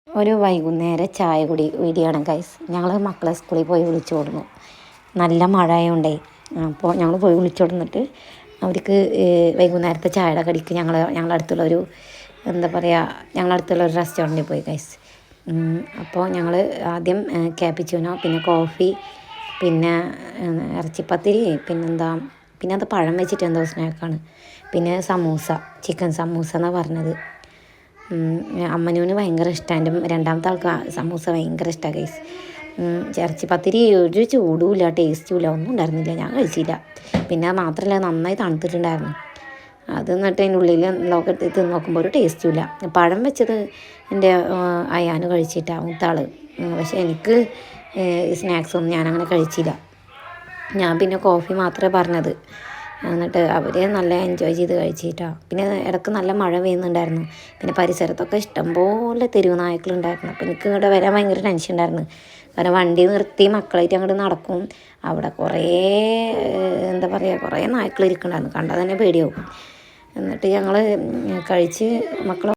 ഒരു വൈകുന്നേര ചായ കുടി വീഡിയോ ആണ് ഗൈസ്. ഞങ്ങൾ മക്കളെ സ്കൂളിൽ പോയി വിളിച്ചു കൊടുന്നു. നല്ല മഴ ആയതുകൊണ്ടേ അപ്പോൾ ഞങ്ങൾ പോയി വിളിച്ചു കൊടുന്നിട്ട് അവർക്ക് വൈകുന്നേരത്തെ ചായയുടെ കടിക്ക് ഞങ്ങളുടെ അടുത്തുള്ളൊരു എന്താ പറയുക ഞങ്ങളുടെ ഒരു റെസ്റ്റോറൻറ്റിൽ പോയി ഗൈസ്. അപ്പോൾ ഞങ്ങൾ ആദ്യം ക്യാപിച്ചിനോ, പിന്നെ കോഫി, പിന്നെ ഇറച്ചിപ്പത്തിരി, പിന്നെ അത് പഴം വെച്ചിട്ട് എന്തോ സ്നാക്കാണ്, പിന്നെ സമൂസ, ചിക്കൻ സമൂസ എന്നാണ് പറഞ്ഞത്. അമ്മനൂന് ഭയങ്കര ഇഷ്ടമാണ്. എൻ്റെ രണ്ടാമത്തെ ആൾക്ക് സമൂസ ഭയങ്കര ഇഷ്ടമാണ് ഗൈസ്. ഇറച്ചിപ്പത്തിരി ഒരു ചൂടുമില്ല, ടേസ്റ്റുമില്ല, ഒന്നും ഉണ്ടായിരുന്നില്ല, ഞാൻ കഴിച്ചില്ല. പിന്നെ അത് മാത്രമല്ല നന്നായി തണുത്തിട്ടുണ്ടായിരുന്നു. അത് എന്നിട്ട് അതിൻ്റെ ഉള്ളിൽ ലോക്കെ തിന്ന് നോക്കുമ്പോൾ ഒരു ടേസ്റ്റുമില്ല. പഴം വെച്ചത് എൻ്റെ അയാന് കഴിച്ചിട്ടാണ് മൂത്താൾ. പക്ഷേ എനിക്ക് സ്നാക്സൊന്നും ഞാനങ്ങനെ കഴിച്ചില്ല. ഞാൻ പിന്നെ കോഫി മാത്രമേ പറഞ്ഞത്. എന്നിട്ട് അവർ നല്ല എൻജോയ് ചെയ്ത് കഴിച്ചിട്ടാണ്. പിന്നെ ഇടയ്ക്ക് നല്ല മഴ പെയ്യുന്നുണ്ടായിരുന്നു. പിന്നെ പരിസരത്തൊക്കെ ഇഷ്ടംപോലെ തെരുവ് നായ്ക്കളുണ്ടായിരുന്നു. അപ്പോൾ എനിക്ക് ഇവിടെ വരാൻ ഭയങ്കര ടെൻഷൻ ഉണ്ടായിരുന്നു. കാരണം വണ്ടി നിർത്തി മക്കളായിട്ട് അങ്ങോട്ട് നടക്കും, അവിടെ കുറേ എന്താ പറയുക കുറേ നായ്ക്കൾ ഇരിക്കുന്നുണ്ടായിരുന്നു. കണ്ടാൽ തന്നെ പേടിയാവും. എന്നിട്ട് ഞങ്ങൾ കഴിച്ച് മക്കളെ